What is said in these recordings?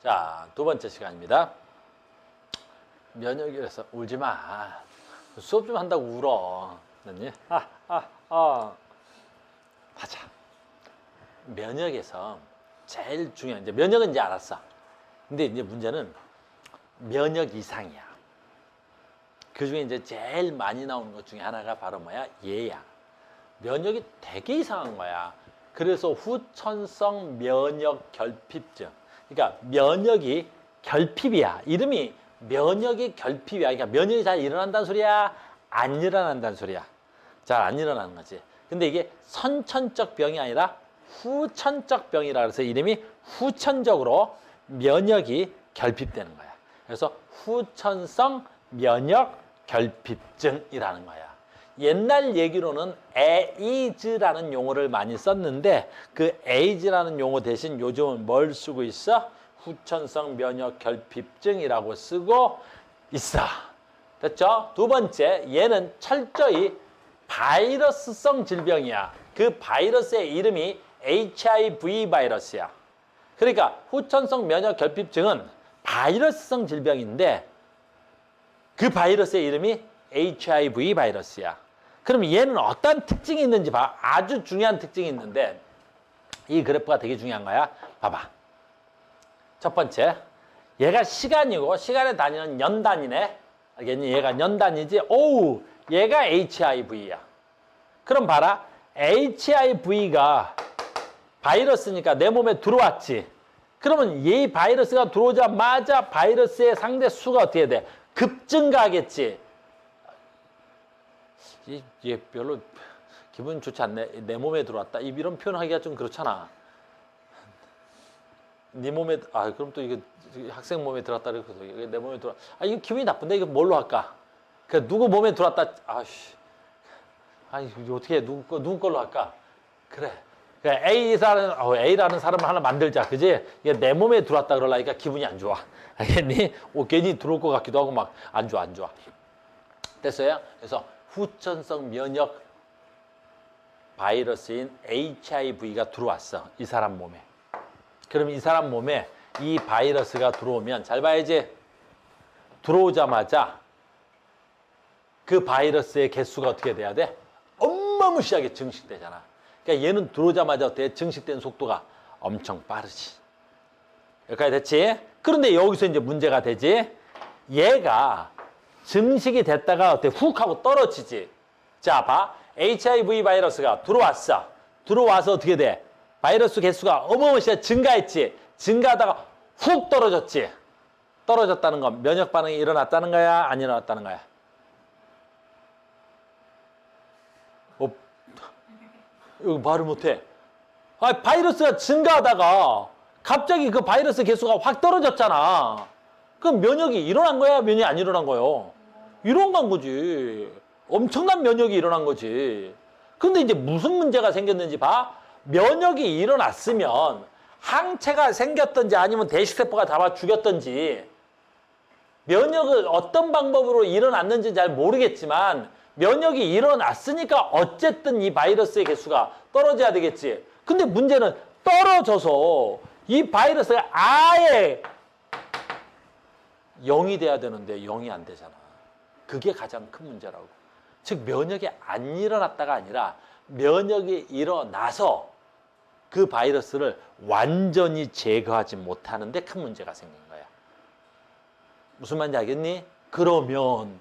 자, 두 번째 시간입니다. 면역이라서 울지 마. 수업 좀 한다고 울어. 맞니? 맞아. 면역에서 제일 중요한, 이제 면역은 이제 알았어. 근데 이제 문제는 면역 이상이야. 그 중에 이제 제일 많이 나오는 것 중에 하나가 바로 뭐야? 얘야. 면역이 되게 이상한 거야. 그래서 후천성 면역 결핍증. 그러니까 면역이 결핍이야. 이름이 면역이 결핍이야. 그러니까 면역이 잘 일어난다는 소리야? 안 일어난다는 소리야? 잘 안 일어나는 거지. 근데 이게 선천적 병이 아니라 후천적 병이라 그래서 이름이 후천적으로 면역이 결핍되는 거야. 그래서 후천성 면역 결핍증이라는 거야. 옛날 얘기로는 에이즈라는 용어를 많이 썼는데 그 에이즈라는 용어 대신 요즘은 뭘 쓰고 있어? 후천성 면역 결핍증이라고 쓰고 있어. 됐죠? 두 번째, 얘는 철저히 바이러스성 질병이야. 그 바이러스의 이름이 HIV 바이러스야. 그러니까 후천성 면역 결핍증은 바이러스성 질병인데 그 바이러스의 이름이 HIV 바이러스야. 그럼 얘는 어떤 특징이 있는지 봐. 아주 중요한 특징이 있는데 이 그래프가 되게 중요한 거야. 봐봐. 첫 번째, 얘가 시간이고 시간의 단위는 년 단위네. 알겠니? 얘가 년 단위지. 오우, 얘가 HIV야. 그럼 봐라. HIV가 바이러스니까 내 몸에 들어왔지. 그러면 이 바이러스가 들어오자마자 바이러스의 상대 수가 어떻게 돼? 급증가하겠지. 얘 별로 기분 좋지 않네. 내 몸에 들어왔다. 이런 표현하기가 좀 그렇잖아. 네 몸에, 그럼 또 이게 학생 몸에 들어왔다. 그래서 이게 내 몸에 들어왔. 이거 기분이 나쁜데 이거 뭘로 할까? 그 누구 몸에 들어왔다. 이거 어떻게 해? 누구 걸로 할까? 그래. A라는 사람을 하나 만들자. 그지? 이게 내 몸에 들어왔다 그러려니까 기분이 안 좋아. 알겠니? 괜히 들어올 것 같기도 하고 막 안 좋아. 됐어요? 그래서 후천성 면역 바이러스인 HIV가 들어왔어. 이 사람 몸에. 그럼 이 사람 몸에 이 바이러스가 들어오면 잘 봐야지. 들어오자마자 그 바이러스의 개수가 어떻게 돼야 돼? 어마무시하게 증식되잖아. 그러니까 얘는 들어오자마자 어때? 증식된 속도가 엄청 빠르지. 여기까지 됐지? 그런데 여기서 이제 문제가 되지. 얘가 증식이 됐다가 어때? 훅 하고 떨어지지. 자, 봐. HIV 바이러스가 들어왔어. 들어와서 어떻게 돼? 바이러스 개수가 어마무시하게 증가했지. 증가하다가 훅 떨어졌지. 떨어졌다는 건 면역 반응이 일어났다는 거야? 안 일어났다는 거야? 이거 말을 못해. 바이러스가 증가하다가 갑자기 그 바이러스 개수가 확 떨어졌잖아. 그럼 면역이 일어난 거야? 면역이 안 일어난 거요? 일어난 거지. 엄청난 면역이 일어난 거지. 근데 이제 무슨 문제가 생겼는지 봐. 면역이 일어났으면 항체가 생겼든지 아니면 대식세포가 잡아 죽였든지 면역을 어떤 방법으로 일어났는지 잘 모르겠지만 면역이 일어났으니까 어쨌든 이 바이러스의 개수가 떨어져야 되겠지. 근데 문제는 떨어져서 이 바이러스가 아예 0이 돼야 되는데 0이 안 되잖아. 그게 가장 큰 문제라고. 즉 면역이 안 일어났다가 아니라 면역이 일어나서 그 바이러스를 완전히 제거하지 못하는 데 큰 문제가 생긴 거야. 무슨 말인지 알겠니? 그러면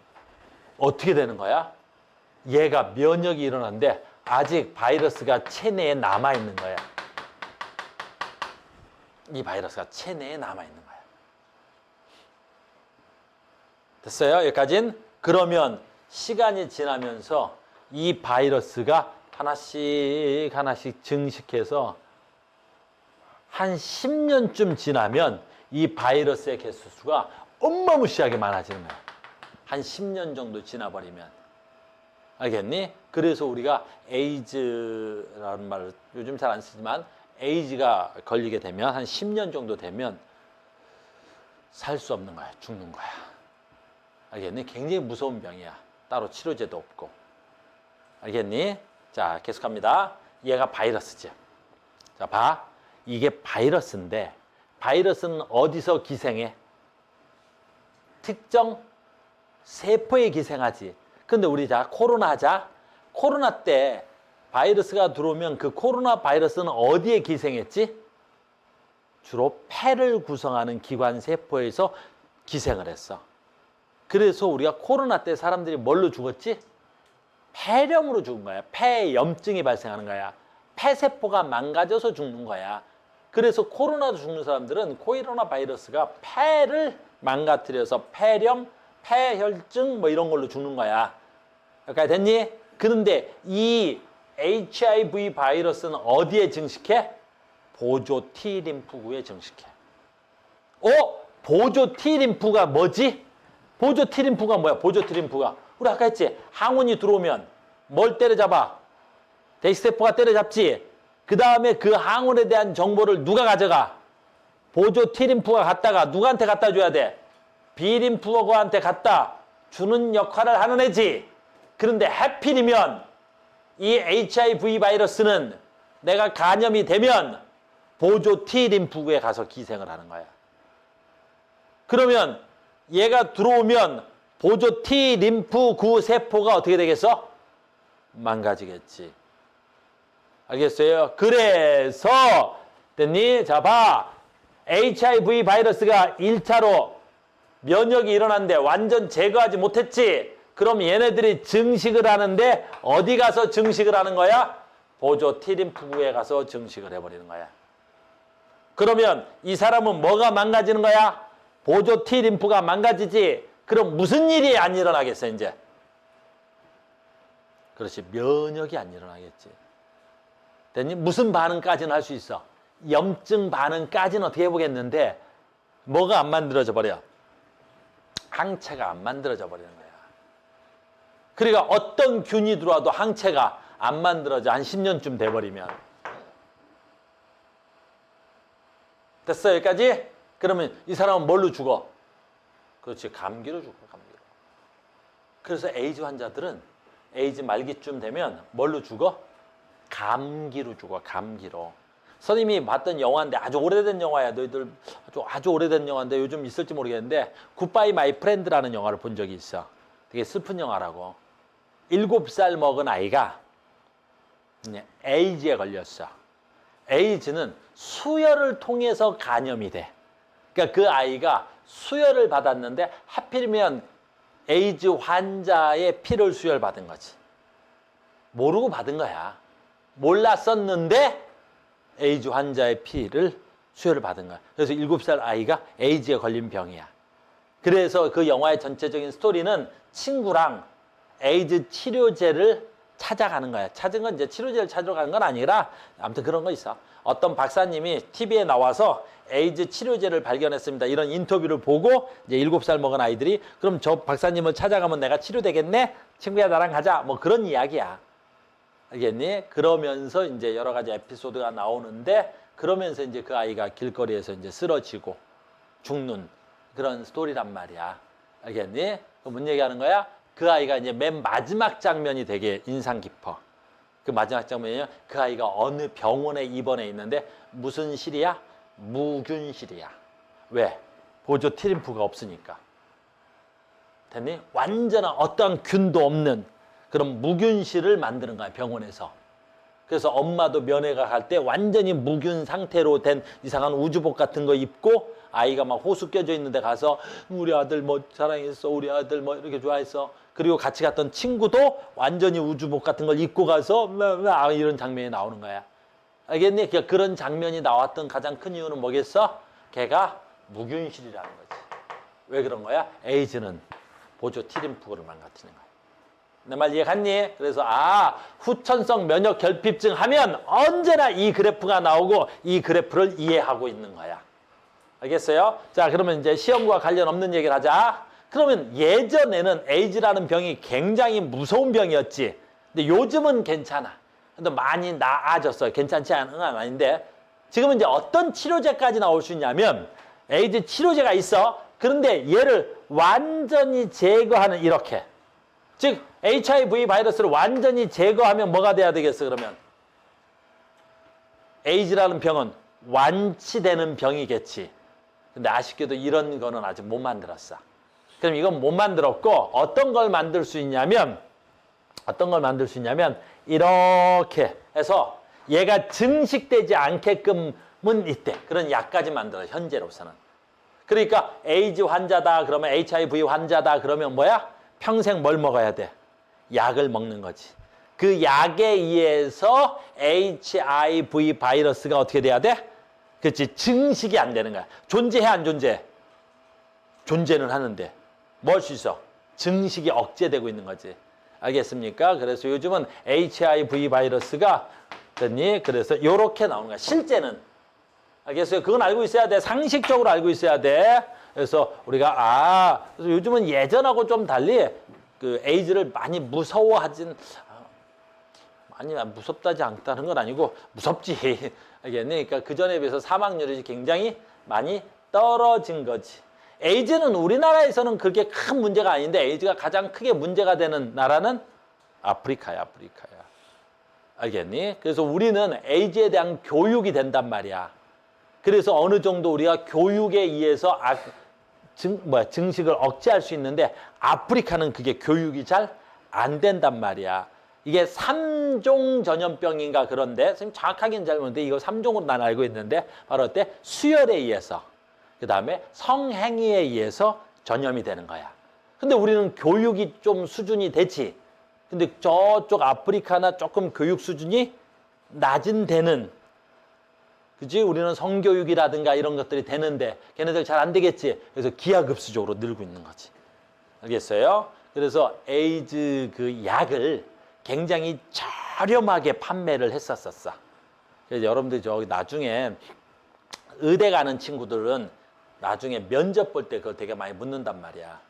어떻게 되는 거야? 얘가 면역이 일어났는데 아직 바이러스가 체내에 남아있는 거야. 이 바이러스가 체내에 남아있는 거야. 됐어요? 여기까진? 그러면 시간이 지나면서 이 바이러스가 하나씩 증식해서 한 10년쯤 지나면 이 바이러스의 개수수가 어마무시하게 많아지는 거야. 한 10년 정도 지나버리면. 알겠니? 그래서 우리가 에이즈라는 말을 요즘 잘 안 쓰지만 에이즈가 걸리게 되면 한 10년 정도 되면 살 수 없는 거야. 죽는 거야. 알겠니? 굉장히 무서운 병이야. 따로 치료제도 없고. 알겠니? 자, 계속합니다. 얘가 바이러스지. 자, 봐. 이게 바이러스인데 바이러스는 어디서 기생해? 특정 세포에 기생하지. 근데 우리 자 코로나 하자. 코로나 때 바이러스가 들어오면 그 코로나 바이러스는 어디에 기생했지? 주로 폐를 구성하는 기관 세포에서 기생을 했어. 그래서 우리가 코로나 때 사람들이 뭘로 죽었지? 폐렴으로 죽은 거야. 폐염증이 발생하는 거야. 폐세포가 망가져서 죽는 거야. 그래서 코로나로 죽는 사람들은 코로나 바이러스가 폐를 망가뜨려서 폐렴, 폐혈증 뭐 이런 걸로 죽는 거야. 여기까지 됐니? 그런데 이 HIV 바이러스는 어디에 증식해? 보조 T림프구에 증식해. 보조 T림프가 뭐지? 보조 T림프가 뭐야? 보조 T림프가 우리 아까 했지? 항원이 들어오면 뭘 때려잡아? 대시세포가 때려잡지. 그 다음에 그 항원에 대한 정보를 누가 가져가? 보조 T림프가 갖다가 누구한테 갖다 줘야 돼? B림프구한테 갖다 주는 역할을 하는 애지. 그런데 하필이면 이 HIV 바이러스는 내가 감염이 되면 보조 T림프구에 가서 기생을 하는 거야. 그러면 얘가 들어오면 보조 T림프구 세포가 어떻게 되겠어? 망가지겠지. 알겠어요? 그래서 됐니? 자, 봐. HIV 바이러스가 1차로 면역이 일어났는데 완전 제거하지 못했지. 그럼 얘네들이 증식을 하는데 어디 가서 증식을 하는 거야? 보조 T림프구에 가서 증식을 해버리는 거야. 그러면 이 사람은 뭐가 망가지는 거야? 보조 T림프가 망가지지. 그럼 무슨 일이 안 일어나겠어 이제? 그렇지. 면역이 안 일어나겠지. 됐니? 무슨 반응까지는 할 수 있어? 염증 반응까지는 어떻게 해보겠는데 뭐가 안 만들어져 버려? 항체가 안 만들어져 버리는 거야. 그러니까 어떤 균이 들어와도 항체가 안 만들어져. 한 10년쯤 돼버리면. 됐어 여기까지? 그러면 이 사람은 뭘로 죽어? 그렇지. 감기로 죽어. 감기로. 그래서 에이즈 환자들은 에이즈 말기쯤 되면 뭘로 죽어? 감기로 죽어. 감기로. 선생님이 봤던 영화인데 아주 오래된 영화야. 너희들 아주 오래된 영화인데 요즘 있을지 모르겠는데 굿바이 마이 프렌드라는 영화를 본 적이 있어. 되게 슬픈 영화라고. 7살 먹은 아이가 에이즈에 걸렸어. 에이즈는 수혈을 통해서 감염이 돼. 그러니까 그 아이가 수혈을 받았는데 하필이면 에이즈 환자의 피를 수혈받은 거지. 모르고 받은 거야. 몰랐었는데 에이즈 환자의 피를 수혈을 받은 거야. 그래서 7살 아이가 에이즈에 걸린 병이야. 그래서 그 영화의 전체적인 스토리는 친구랑 에이즈 치료제를 찾아가는 거야. 찾은 건 이제 치료제를 찾으러 가는 건 아니라 아무튼 그런 거 있어. 어떤 박사님이 TV에 나와서 에이즈 치료제를 발견했습니다. 이런 인터뷰를 보고 이제 7살 먹은 아이들이 그럼 저 박사님을 찾아가면 내가 치료되겠네? 친구야 나랑 가자. 뭐 그런 이야기야. 알겠니? 그러면서 이제 여러 가지 에피소드가 나오는데 그러면서 이제 그 아이가 길거리에서 이제 쓰러지고 죽는 그런 스토리란 말이야. 알겠니? 뭔 얘기하는 거야? 그 아이가 이제 맨 마지막 장면이 되게 인상 깊어. 그 마지막 장면이요. 그 아이가 어느 병원에 입원해 있는데 무슨 실이야? 무균실이야. 왜? 보조 T림프가 없으니까. 됐니? 완전한 어떠한 균도 없는 그런 무균실을 만드는 거야, 병원에서. 그래서 엄마도 면회가 갈 때 완전히 무균 상태로 된 이상한 우주복 같은 거 입고 아이가 막 호수 껴져 있는데 가서 우리 아들 뭐 사랑했어, 우리 아들 뭐 이렇게 좋아했어. 그리고 같이 갔던 친구도 완전히 우주복 같은 걸 입고 가서 이런 장면이 나오는 거야. 알겠니? 그러니까 그런 장면이 나왔던 가장 큰 이유는 뭐겠어? 걔가 무균실이라는 거지. 왜 그런 거야? 에이즈는 보조 T림프구를 망가뜨리는 거야. 내 말 이해갔니? 그래서 후천성 면역 결핍증 하면 언제나 이 그래프가 나오고 이 그래프를 이해하고 있는 거야. 알겠어요? 자, 그러면 이제 시험과 관련 없는 얘기를 하자. 그러면 예전에는 에이즈라는 병이 굉장히 무서운 병이었지. 근데 요즘은 괜찮아. 근데 많이 나아졌어요. 괜찮지 않은 건 아닌데. 지금은 이제 어떤 치료제까지 나올 수 있냐면 에이즈 치료제가 있어. 그런데 얘를 완전히 제거하는 이렇게. 즉 HIV 바이러스를 완전히 제거하면 뭐가 돼야 되겠어 그러면? 에이즈라는 병은 완치되는 병이겠지. 근데 아쉽게도 이런 거는 아직 못 만들었어. 그럼 이건 못 만들었고 어떤 걸 만들 수 있냐면 이렇게 해서 얘가 증식되지 않게끔은 있대. 그런 약까지 만들어 현재로서는. 그러니까 에이즈 환자다 그러면 HIV 환자다 그러면 뭐야? 평생 뭘 먹어야 돼? 약을 먹는 거지. 그 약에 의해서 HIV 바이러스가 어떻게 돼야 돼? 그렇지. 증식이 안 되는 거야. 존재해 안 존재해? 존재는 하는데 뭐 할 수 있어? 증식이 억제되고 있는 거지. 알겠습니까? 그래서 요즘은 HIV 바이러스가 됐니? 그래서 이렇게 나오는 거야. 실제는. 알겠어요? 그건 알고 있어야 돼. 상식적으로 알고 있어야 돼. 그래서 우리가 그래서 요즘은 예전하고 좀 달리 그 에이즈를 많이 무서워하진 많이 무섭다지 않다는 건 아니고 무섭지. 알겠니? 그러니까 그 전에 비해서 사망률이 굉장히 많이 떨어진 거지. 에이즈는 우리나라에서는 그게 큰 문제가 아닌데 에이즈가 가장 크게 문제가 되는 나라는 아프리카야. 알겠니? 그래서 우리는 에이즈에 대한 교육이 된단 말이야. 그래서 어느 정도 우리가 교육에 의해서 증식을 억제할 수 있는데 아프리카는 그게 교육이 잘 안 된단 말이야. 이게 3종 전염병인가 그런데 선생님 정확하게는 잘 모르는데 이거 3종으로 난 알고 있는데 바로 어때? 수혈에 의해서 그 다음에 성행위에 의해서 전염이 되는 거야. 근데 우리는 교육이 좀 수준이 되지. 근데 저쪽 아프리카나 조금 교육 수준이 낮은 데는 그치? 우리는 성교육이라든가 이런 것들이 되는데 걔네들 잘 안 되겠지. 그래서 기하급수적으로 늘고 있는 거지. 알겠어요? 그래서 에이즈 그 약을 굉장히 저렴하게 판매를 했었어. 그래서 여러분들 저기 나중에 의대 가는 친구들은 나중에 면접 볼 때 그걸 되게 많이 묻는단 말이야.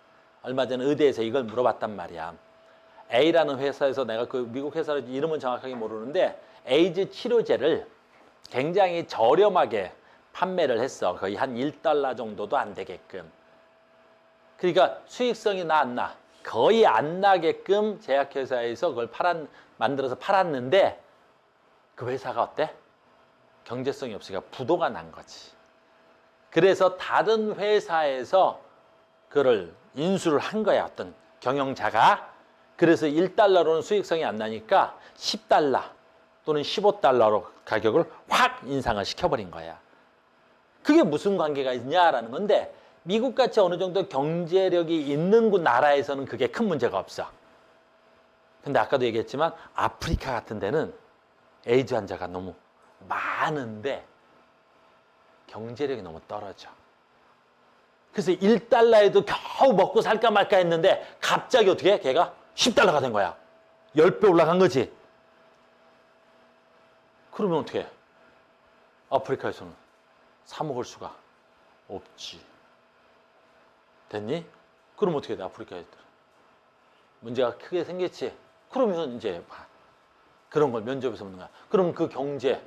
얼마 전에 의대에서 이걸 물어봤단 말이야. A라는 회사에서 내가 그 미국 회사를 이름은 정확하게 모르는데 에이즈 치료제를 굉장히 저렴하게 판매를 했어. 거의 한 1달러 정도도 안 되게끔. 그러니까 수익성이 나 안 나? 거의 안 나게끔 제약회사에서 그걸 만들어서 팔았는데 그 회사가 어때? 경제성이 없으니까 부도가 난 거지. 그래서 다른 회사에서 그걸 인수를 한 거야. 어떤 경영자가. 그래서 1달러로는 수익성이 안 나니까 10달러 또는 15달러로 가격을 확 인상을 시켜버린 거야. 그게 무슨 관계가 있냐라는 건데 미국같이 어느 정도 경제력이 있는 나라에서는 그게 큰 문제가 없어. 근데 아까도 얘기했지만 아프리카 같은 데는 에이즈 환자가 너무 많은데 경제력이 너무 떨어져. 그래서 1달러에도 겨우 먹고 살까 말까 했는데 갑자기 어떻게 해? 걔가 10달러가 된 거야. 10배 올라간 거지. 그러면 어떻게 해? 아프리카에서는 사 먹을 수가 없지. 됐니? 그럼 어떻게 돼? 아프리카 애들. 문제가 크게 생겼지. 그러면 이제 그런 걸 면접에서 묻는 거야. 그럼 그 경제,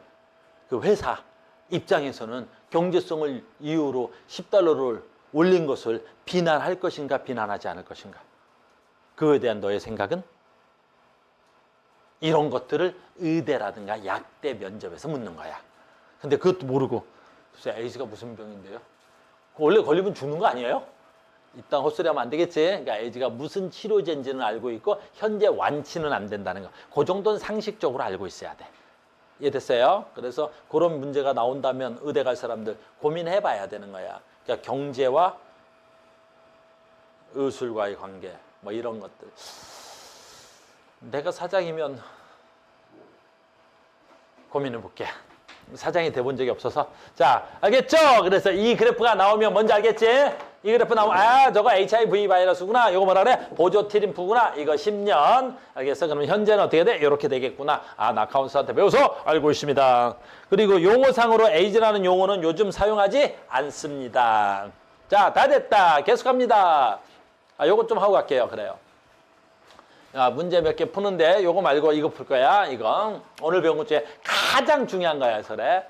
그 회사 입장에서는 경제성을 이유로 10달러를 올린 것을 비난할 것인가 비난하지 않을 것인가. 그거에 대한 너의 생각은? 이런 것들을 의대라든가 약대 면접에서 묻는 거야. 근데 그것도 모르고 글쎄 에이즈가 무슨 병인데요? 원래 걸리면 죽는 거 아니에요? 이딴 헛소리하면 안 되겠지. 그러니까 에이즈가 무슨 치료제인지는 알고 있고 현재 완치는 안 된다는 거. 그 정도는 상식적으로 알고 있어야 돼. 이해됐어요? 그래서 그런 문제가 나온다면 의대 갈 사람들 고민해 봐야 되는 거야. 그러니까 경제와 의술과의 관계 뭐 이런 것들. 내가 사장이면 고민해 볼게. 사장이 돼본 적이 없어서. 자, 알겠죠? 그래서 이 그래프가 나오면 뭔지 알겠지? 이 그래프 나오면 저거 HIV 바이러스구나. 이거 뭐라 그래? 보조트림프구나. 이거 10년. 알겠어? 그러면 현재는 어떻게 돼? 이렇게 되겠구나. 나 카운서한테 배워서 알고 있습니다. 그리고 용어상으로 에이즈라는 용어는 요즘 사용하지 않습니다. 자, 다 됐다. 계속합니다. 요거 좀 하고 갈게요. 그래요. 문제 몇 개 푸는데 요거 말고 이거 풀 거야. 이거 오늘 배운 것 중에 가장 중요한 거야. 그래.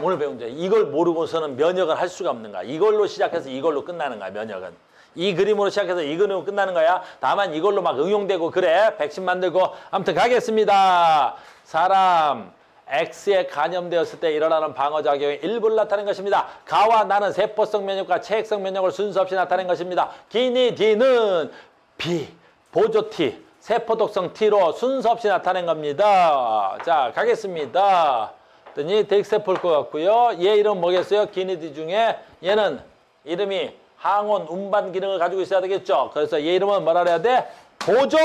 오늘 배운 게 이걸 모르고서는 면역을 할 수가 없는 거야. 이걸로 시작해서 이걸로 끝나는 거야. 면역은. 이 그림으로 시작해서 이 그림으로 끝나는 거야. 다만 이걸로 막 응용되고 그래. 백신 만들고 아무튼 가겠습니다. 사람 X에 감염되었을 때 일어나는 방어작용의 일부를 나타낸 것입니다. 가와 나는 세포성 면역과 체액성 면역을 순서 없이 나타낸 것입니다. 기니 D는 B, 보조 T, 세포독성 T로 순서 없이 나타낸 겁니다. 자, 가겠습니다. 그랬더니 대익세포일 것 같고요. 얘 이름 뭐겠어요? 기니 D 중에 얘는 이름이 항원 운반 기능을 가지고 있어야 되겠죠. 그래서 얘 이름은 뭐라 그래야 돼? 보조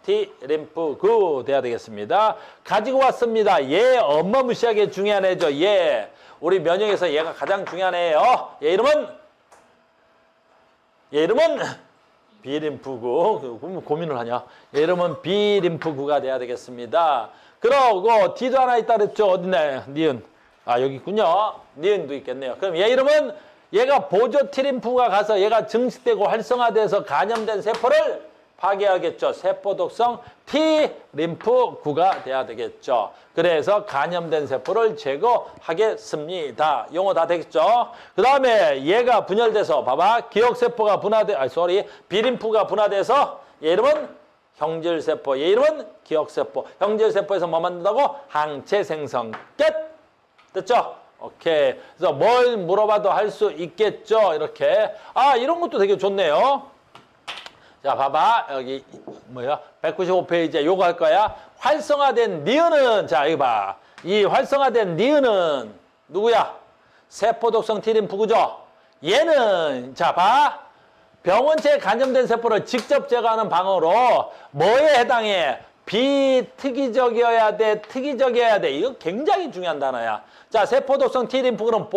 T 림프구 돼야 되겠습니다. 가지고 왔습니다. 얘 어마무시하게 중요한 애죠. 얘 우리 면역에서 얘가 가장 중요한 애예요. 얘 이름은 B림프구. 고민을 하냐? 얘 이름은 B림프구가 돼야 되겠습니다. 그러고 D도 하나 있다 그랬죠. 어딨나요? 니은. 아, 여기 있군요. 니은도 있겠네요. 그럼 얘 이름은 얘가 보조 T림프가 가서 얘가 증식되고 활성화돼서 감염된 세포를 파괴하겠죠. 세포독성 T림프구가 돼야 되겠죠. 그래서 감염된 세포를 제거하겠습니다. 용어 다 되겠죠. 그 다음에 얘가 분열돼서 봐봐. 기억세포가 B림프가 분화돼서 얘 이름은 형질세포. 얘 이름은 기억세포. 형질세포에서 뭐 만든다고? 항체 생성. 끝! 됐죠? 오케이. 그래서 뭘 물어봐도 할 수 있겠죠. 이렇게. 아, 이런 것도 되게 좋네요. 자, 봐봐. 여기, 195페이지에 요거 할 거야. 활성화된 니은은, 자, 이거 봐. 이 활성화된 니은은 누구야? 세포독성 T림프구죠? 얘는, 자, 봐. 병원체에 감염된 세포를 직접 제거하는 방어로 뭐에 해당해? 비특이적이어야 돼, 특이적이어야 돼. 이거 굉장히 중요한 단어야. 자, 세포독성 T림프구는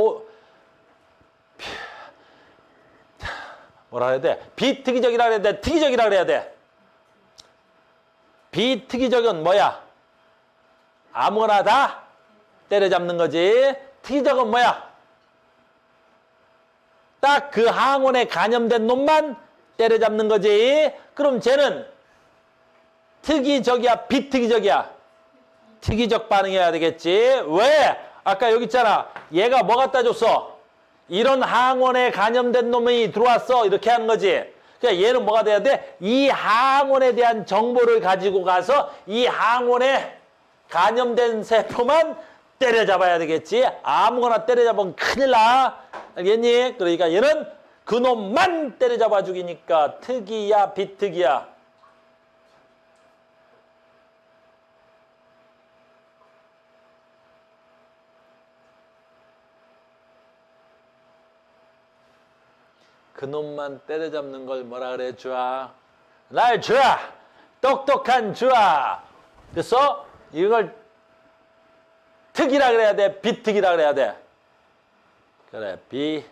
뭐라 해야 돼? 비특이적이라 그래야 돼? 특이적이라 그래야 돼? 비특이적은 뭐야? 아무거나 다 때려잡는 거지. 특이적은 뭐야? 딱 그 항원에 감염된 놈만 때려잡는 거지. 그럼 쟤는 특이적이야? 비특이적이야? 특이적 반응해야 되겠지. 왜? 아까 여기 있잖아. 얘가 뭐 갖다 줬어? 이런 항원에 감염된 놈이 들어왔어. 이렇게 하는 거지. 그러니까 얘는 뭐가 돼야 돼? 이 항원에 대한 정보를 가지고 가서 이 항원에 감염된 세포만 때려잡아야 되겠지. 아무거나 때려잡으면 큰일 나. 알겠니? 그러니까 얘는 그 놈만 때려잡아 죽이니까 특이야, 비특이야? 그놈만 때려잡는 걸 뭐라 그래? 주아. 날 주아. 똑똑한 주아. 됐어? 이걸 특이라 그래야 돼? 비특이라 그래야 돼? 그래, 비.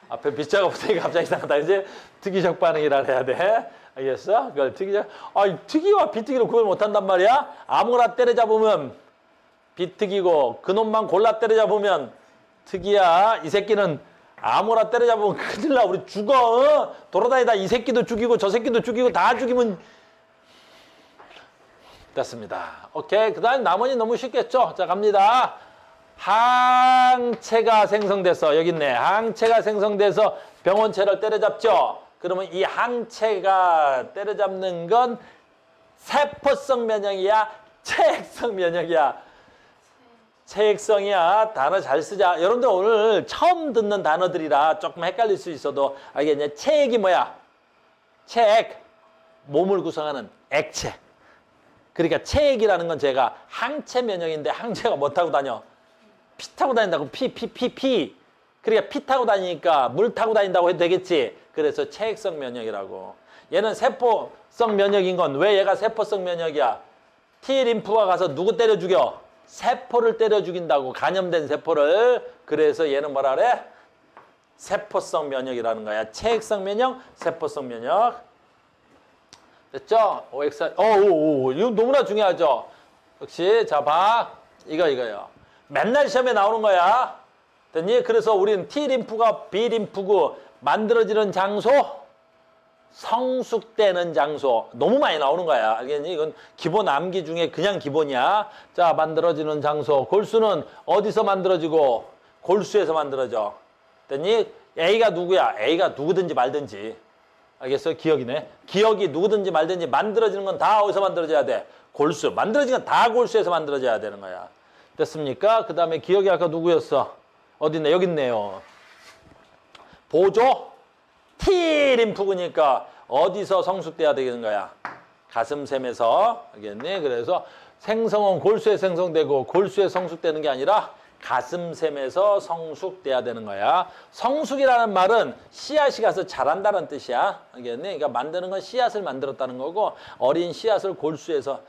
앞에 비자가 붙으니까 갑자기 이상하다. 이제 특이적 반응이라 그래야 돼? 알겠어? 그걸 특이적. 특이와 비특이를 구별 못한단 말이야? 아무거나 때려잡으면 비특이고, 그놈만 골라 때려잡으면 특이야. 이 새끼는 아무나 때려잡으면 큰일 나. 우리 죽어. 돌아다니다 이 새끼도 죽이고 저 새끼도 죽이고 다 죽이면 됐습니다. 오케이. 그 다음 나머지 너무 쉽겠죠? 자, 갑니다. 항체가 생성돼서 여기 있네. 항체가 생성돼서 병원체를 때려잡죠. 그러면 이 항체가 때려잡는 건 세포성 면역이야? 체액성 면역이야? 체액성이야. 단어 잘 쓰자. 여러분들 오늘 처음 듣는 단어들이라 조금 헷갈릴 수 있어도 알겠냐? 체액이 뭐야? 체액. 몸을 구성하는 액체. 그러니까 체액이라는 건 제가 항체 면역인데 항체가 뭐 타고 다녀? 피 타고 다닌다고. 피. 그러니까 피 타고 다니니까 물 타고 다닌다고 해도 되겠지. 그래서 체액성 면역이라고. 얘는 세포성 면역인 건 왜 얘가 세포성 면역이야? T림프가 가서 누구 때려 죽여? 세포를 때려 죽인다고. 감염된 세포를. 그래서 얘는 뭐라 그래? 세포성 면역이라는 거야. 체액성 면역, 세포성 면역. 됐죠? OX. 이거 너무나 중요하죠? 역시, 자, 봐. 이거요. 맨날 시험에 나오는 거야. 됐니? 그래서 우리는 T림프가 B림프구 만들어지는 장소, 성숙되는 장소. 너무 많이 나오는 거야. 알겠니? 이건 기본 암기 중에 그냥 기본이야. 자, 만들어지는 장소. 골수는 어디서 만들어지고? 골수에서 만들어져. 됐니? A가 누구야? A가 누구든지 말든지. 알겠어요? 기억이네. 기억이 누구든지 말든지 만들어지는 건 다 어디서 만들어져야 돼? 골수. 만들어지는 건 다 골수에서 만들어져야 되는 거야. 됐습니까? 그 다음에 기억이 아까 누구였어? 어디 있네? 여기 있네요. 보조 T림프구니까 어디서 성숙돼야 되는 거야? 가슴샘에서. 알겠니? 그래서 생성은 골수에 생성되고 골수에 성숙되는 게 아니라 가슴샘에서 성숙돼야 되는 거야. 성숙이라는 말은 씨앗이 가서 자란다는 뜻이야. 알겠니? 그러니까 만드는 건 씨앗을 만들었다는 거고 어린 씨앗을 골수에서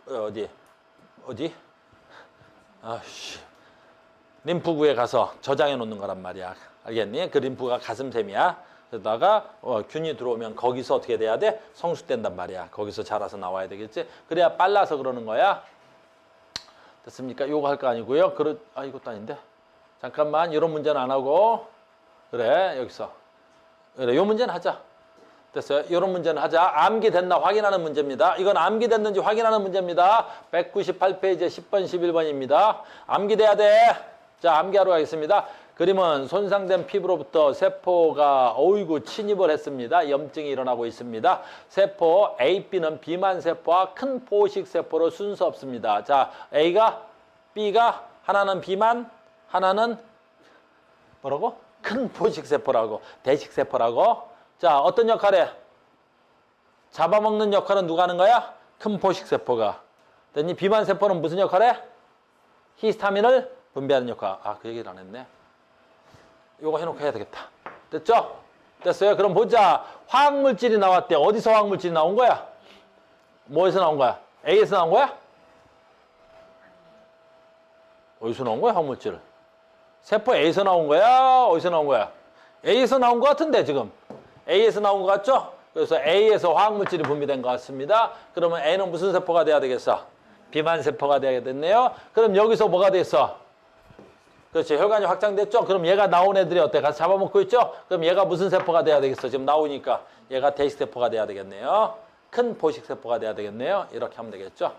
어디? 아씨. 림프구에 가서 저장해 놓는 거란 말이야. 알겠니? 그 림프가 가슴샘이야. 그러다가 균이 들어오면 거기서 어떻게 돼야 돼? 성숙된단 말이야. 거기서 자라서 나와야 되겠지? 그래야 빨라서 그러는 거야. 됐습니까? 요거 할 거 아니고요. 이것도 아닌데. 잠깐만, 이런 문제는 안 하고. 그래, 여기서. 그래, 요 문제는 하자. 됐어요? 이런 문제는 하자. 암기됐나 확인하는 문제입니다. 이건 암기됐는지 확인하는 문제입니다. 198페이지에 10번, 11번입니다. 암기돼야 돼. 자, 암기하러 가겠습니다. 그림은 손상된 피부로부터 세포가 침입을 했습니다. 염증이 일어나고 있습니다. 세포 A, B는 비만 세포와 큰 포식 세포로 순서 없습니다. 자, A가, B가 하나는 비만, 하나는 뭐라고? 큰 포식 세포라고, 대식 세포라고. 자, 어떤 역할에? 잡아먹는 역할은 누가 하는 거야? 큰 포식 세포가. 됐니? 비만 세포는 무슨 역할에? 히스타민을 분비하는 역할. 그 얘기를 안 했네. 요거 해놓고 해야 되겠다. 됐죠? 됐어요? 그럼 보자. 화학물질이 나왔대. 어디서 화학물질이 나온 거야? 뭐에서 나온 거야? A에서 나온 거야? 어디서 나온 거야, 화학물질? 세포 A에서 나온 거야? 어디서 나온 거야? A에서 나온 거 같은데, 지금. A에서 나온 거 같죠? 그래서 A에서 화학물질이 분비된 것 같습니다. 그러면 A는 무슨 세포가 돼야 되겠어? 비만 세포가 돼야 됐네요. 그럼 여기서 뭐가 됐어? 그렇죠. 혈관이 확장됐죠? 그럼 얘가 나온 애들이 어때? 가서 잡아먹고 있죠? 그럼 얘가 무슨 세포가 돼야 되겠어? 지금 나오니까 얘가 대식세포가 돼야 되겠네요. 큰 포식세포가 돼야 되겠네요. 이렇게 하면 되겠죠?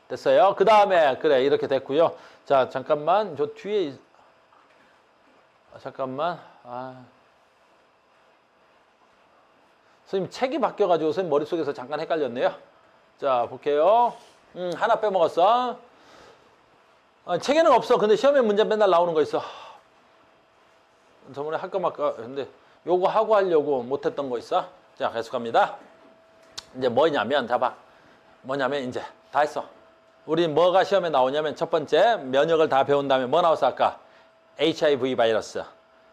됐어요? 그 다음에 그래 이렇게 됐고요. 자, 잠깐만. 저 뒤에 잠깐만. 선생님 책이 바뀌어가지고 선생님 머릿속에서 잠깐 헷갈렸네요. 자, 볼게요. 하나 빼먹었어. 책에는 없어. 근데 시험에 문제 맨날 나오는 거 있어. 저번에 할까 말까 근데 요거 하고 하려고 못했던 거 있어. 자, 계속합니다. 이제 뭐냐면 봐봐. 뭐냐면 이제 다 했어. 우리 뭐가 시험에 나오냐면 첫 번째 면역을 다 배운 다음에 뭐 나왔어 아까? HIV 바이러스.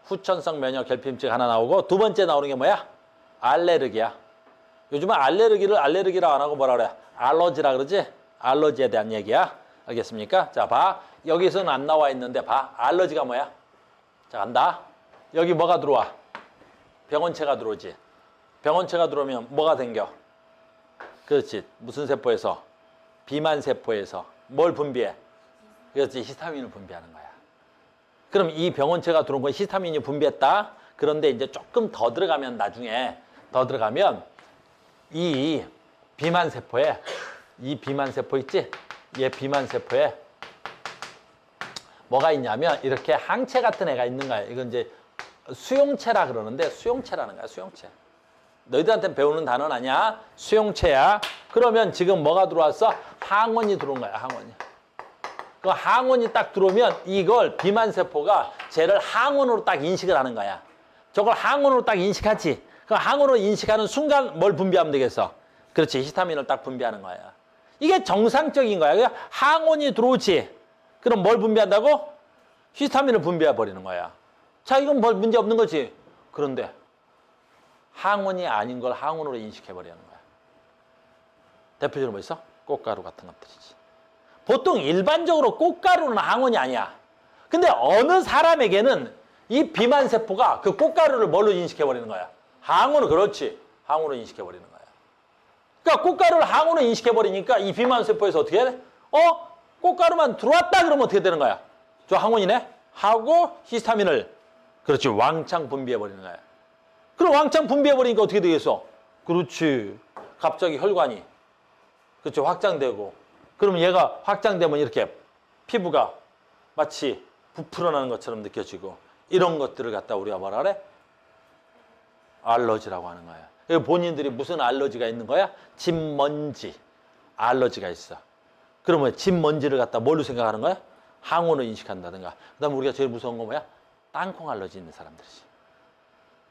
후천성 면역 결핍증 하나 나오고 두 번째 나오는 게 뭐야? 알레르기야. 요즘은 알레르기를 알레르기라고 안 하고 뭐라 그래? 알러지라 그러지? 알러지에 대한 얘기야. 알겠습니까? 자, 봐. 여기서는 안 나와 있는데 봐. 알러지가 뭐야? 자, 간다. 여기 뭐가 들어와? 병원체가 들어오지. 병원체가 들어오면 뭐가 생겨? 그렇지. 무슨 세포에서? 비만 세포에서. 뭘 분비해? 그렇지. 히스타민을 분비하는 거야. 그럼 이 병원체가 들어온 건 히스타민이 분비했다. 그런데 이제 조금 더 들어가면 나중에 더 들어가면 이 비만 세포에 이 비만 세포 있지? 얘 비만 세포에 뭐가 있냐면 이렇게 항체 같은 애가 있는 거야. 이건 이제 수용체라 그러는데 수용체라는 거야. 수용체. 너희들한테 배우는 단어는 아니야. 수용체야. 그러면 지금 뭐가 들어왔어? 항원이 들어온 거야. 항원이. 그 항원이 딱 들어오면 이걸 비만 세포가 쟤를 항원으로 딱 인식을 하는 거야. 저걸 항원으로 딱 인식하지. 그 항원으로 인식하는 순간 뭘 분비하면 되겠어? 그렇지. 히스타민을 딱 분비하는 거야. 이게 정상적인 거야. 그냥 항원이 들어오지. 그럼 뭘 분비한다고? 히스타민을 분비해 버리는 거야. 자, 이건 뭘 문제 없는 거지. 그런데 항원이 아닌 걸 항원으로 인식해 버리는 거야. 대표적으로 뭐 있어? 꽃가루 같은 것들이지. 보통 일반적으로 꽃가루는 항원이 아니야. 근데 어느 사람에게는 이 비만 세포가 그 꽃가루를 뭘로 인식해 버리는 거야? 항원으로. 그렇지. 항원으로 인식해 버리는 거야. 그러니까 꽃가루를 항원으로 인식해 버리니까 이 비만 세포에서 어떻게 해? 꽃가루만 들어왔다 그러면 어떻게 되는 거야? 저 항원이네? 하고 히스타민을 그렇지. 왕창 분비해 버리는 거야. 그럼 왕창 분비해 버리니까 어떻게 되겠어? 그렇지. 갑자기 혈관이 그렇지. 확장되고 그러면 얘가 확장되면 이렇게 피부가 마치 부풀어나는 것처럼 느껴지고 이런 것들을 갖다 우리가 뭐라 그래? 알러지라고 하는 거예요. 본인들이 무슨 알러지가 있는 거야? 집 먼지 알러지가 있어. 그러면 집 먼지를 갖다 뭘로 생각하는 거야? 항우로 인식한다든가. 그다음에 우리가 제일 무서운 거 뭐야? 땅콩 알러지 있는 사람들이지.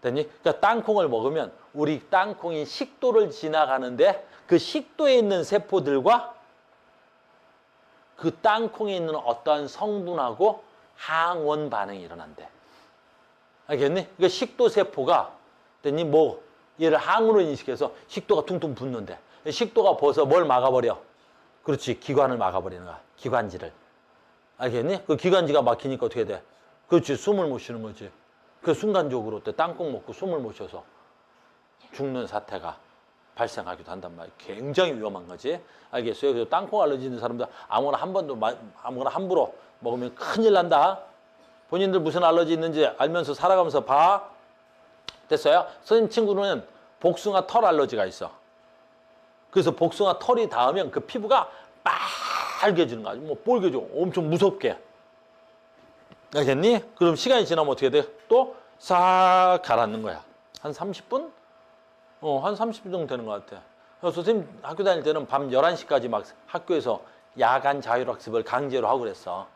됐니? 그러니까 땅콩을 먹으면 우리 땅콩이 식도를 지나가는데 그 식도에 있는 세포들과 그 땅콩에 있는 어떠한 성분하고 항원 반응이 일어난대. 알겠니? 그러니까 식도 세포가 됐니? 뭐 얘를 항으로 인식해서 식도가 퉁퉁 붓는데 식도가 벗어 뭘 막아버려? 그렇지, 기관을 막아버리는 거야. 기관지를. 알겠니? 그 기관지가 막히니까 어떻게 돼? 그렇지, 숨을 못 쉬는 거지. 그 순간적으로 또 땅콩 먹고 숨을 못 쉬어서 죽는 사태가 발생하기도 한단 말이야. 굉장히 위험한 거지. 알겠어요? 그래서 땅콩 알러지 있는 사람들 아무거나 아무거나 함부로 먹으면 큰일 난다. 본인들 무슨 알러지 있는지 알면서 살아가면서 봐. 됐어요? 선생님 친구는 복숭아 털 알러지가 있어. 그래서 복숭아 털이 닿으면 그 피부가 빨개지는 거야. 뭐 빨개져. 엄청 무섭게. 알겠니? 그럼 시간이 지나면 어떻게 돼? 또 싹 가라앉는 거야. 한 30분? 한 30분 정도 되는 것 같아. 그래서 선생님 학교 다닐 때는 밤 11시까지 막 학교에서 야간 자율학습을 강제로 하고 그랬어.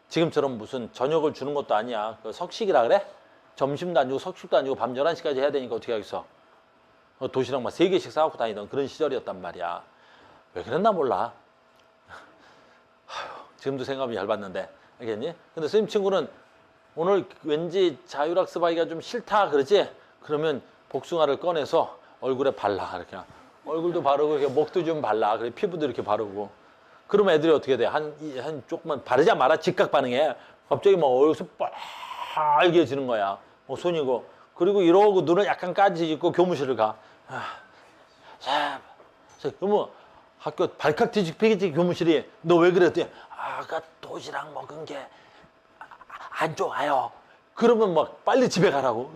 지금처럼 무슨 저녁을 주는 것도 아니야. 그 석식이라 그래? 점심도 안 주고 석식도 안 주고 밤 11시까지 해야 되니까 어떻게 하겠어? 도시락 막 3개씩 싸갖고 다니던 그런 시절이었단 말이야. 왜 그랬나 몰라. 지금도 생각하면 열받는데. 알겠니? 근데 선생님 친구는 오늘 왠지 자율학습하기가 좀 싫다 그러지? 그러면 복숭아를 꺼내서 얼굴에 발라. 이렇게. 얼굴도 바르고 이렇게 목도 좀 발라. 그래 피부도 이렇게 바르고. 그러면 애들이 어떻게 돼? 한 조금만 바르자 마라 즉각 반응해. 갑자기 막 얼굴이 빨개지는 거야. 손이고. 그리고 이러고 눈을 약간 까지고 교무실을 가. 그러면 학교 발칵 뒤집히겠지 교무실이. 너 왜 그랬더니 아까 도시락 먹은 게 안 좋아요. 그러면 막 빨리 집에 가라고.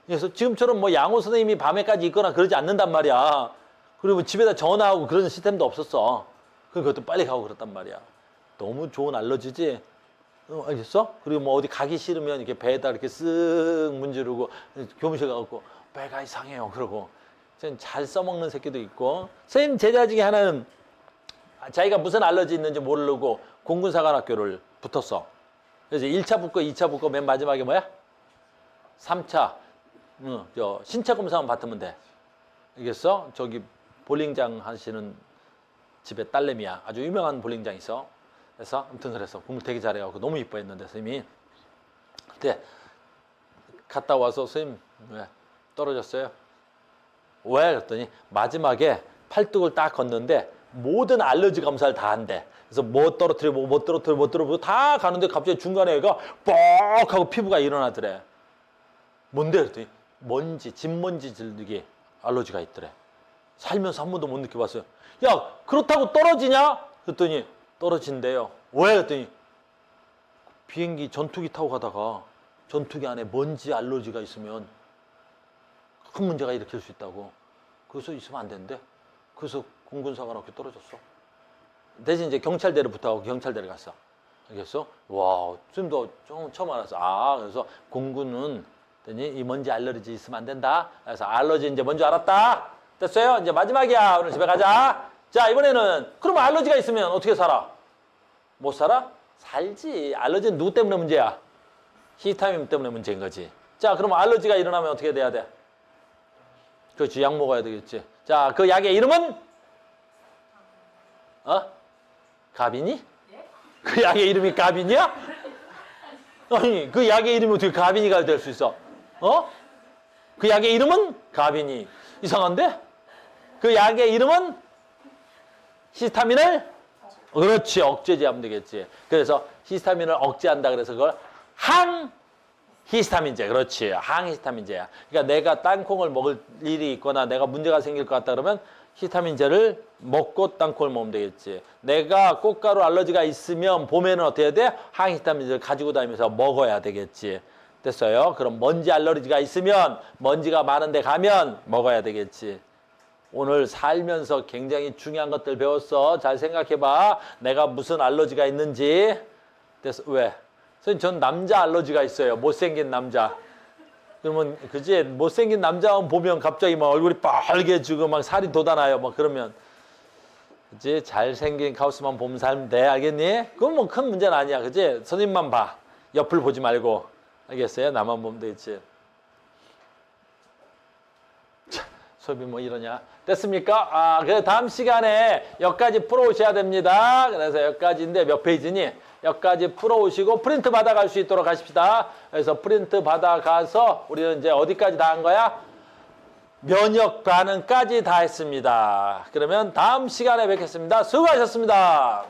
그래서 지금처럼 뭐 양호 선생님이 밤에까지 있거나 그러지 않는단 말이야. 그리고 집에다 전화하고 그런 시스템도 없었어. 그것도 빨리 가고 그랬단 말이야. 너무 좋은 알러지지? 알겠어? 그리고 뭐 어디 가기 싫으면 이렇게 배에다 이렇게 쓱 문지르고 교무실 가갖고 배가 이상해요. 그러고. 잘 써먹는 새끼도 있고. 선생님 제자 중에 하나는 자기가 무슨 알러지 있는지 모르고 공군사관학교를 붙었어. 그래서 1차 붙고 2차 붙고 맨 마지막에 뭐야? 3차 신체 검사만 받으면 돼. 알겠어? 저기 볼링장 하시는 집에 딸내미야. 아주 유명한 볼링장 있어. 그래서 아무튼 그래서 공부 되게 잘해요. 너무 이뻐했는데 선생님이. 근데 갔다 와서 선생님 왜 떨어졌어요? 왜? 그랬더니 마지막에 팔뚝을 딱 걷는데 모든 알러지 검사를 다 한대. 그래서 뭐 떨어뜨리고 뭐 떨어뜨리고 뭐 떨어뜨리고 다 가는데 갑자기 중간에 애가 뻑 하고 피부가 일어나더래. 뭔데? 그랬더니 먼지, 집먼지 들기 알러지가 있더래. 살면서 한 번도 못 느껴봤어요. 야, 그렇다고 떨어지냐? 그랬더니 떨어진대요. 왜? 그랬더니 비행기 전투기 타고 가다가 전투기 안에 먼지 알러지가 있으면 큰 문제가 일으킬 수 있다고. 그래서 있으면 안 된대. 그래서 공군사관학교 떨어졌어. 대신 이제 경찰대를 붙어가고 경찰대를 갔어. 알겠어? 와, 지금도 좀 처음 알았어. 그래서 공군은 이 먼지 알러지 있으면 안 된다. 그래서 알러지 이제 뭔지 알았다. 됐어요? 이제 마지막이야. 오늘 집에 가자. 자, 이번에는 그럼 알러지가 있으면 어떻게 살아? 못 살아? 살지. 알러지는 누구 때문에 문제야? 히스타민 때문에 문제인 거지. 자, 그럼 알러지가 일어나면 어떻게 돼야 돼? 그렇지, 약 먹어야 되겠지. 자, 그 약의 이름은? 가빈이? 그 약의 이름이 가빈이야? 아니, 그 약의 이름이 어떻게 가빈이가 될 수 있어? 그 약의 이름은 가빈이. 이상한데? 그 약의 이름은 히스타민을? 그렇지, 억제제하면 되겠지. 그래서 히스타민을 억제한다 그래서 그걸 히스타민제. 그렇지. 항히스타민제야. 그러니까 내가 땅콩을 먹을 일이 있거나 내가 문제가 생길 것 같다 그러면 히스타민제를 먹고 땅콩을 먹으면 되겠지. 내가 꽃가루 알러지가 있으면 봄에는 어떻게 해야 돼? 항히스타민제를 가지고 다니면서 먹어야 되겠지. 됐어요? 그럼 먼지 알러지가 있으면 먼지가 많은 데 가면 먹어야 되겠지. 오늘 살면서 굉장히 중요한 것들 배웠어. 잘 생각해봐. 내가 무슨 알러지가 있는지. 됐어. 왜? 선생님, 전 남자 알러지가 있어요. 못생긴 남자. 그러면 그지 못생긴 남자 보면 갑자기 막 얼굴이 빨개지고 막 살이 돋아나요. 막 그러면 그지 잘생긴 가우스만 보면 살면 돼. 알겠니? 그건 뭐 큰 문제는 아니야. 그지 선생님만 봐. 옆을 보지 말고. 알겠어요? 나만 보면 되겠지. 자, 수업이 뭐 이러냐? 됐습니까? 아, 그래서 다음 시간에 여기까지 풀어오셔야 됩니다. 그래서 여기까지인데 몇 페이지니? 여기까지 풀어오시고 프린트 받아갈 수 있도록 하십시다. 그래서 프린트 받아가서 우리는 이제 어디까지 다 한 거야? 면역 반응까지 다 했습니다. 그러면 다음 시간에 뵙겠습니다. 수고하셨습니다.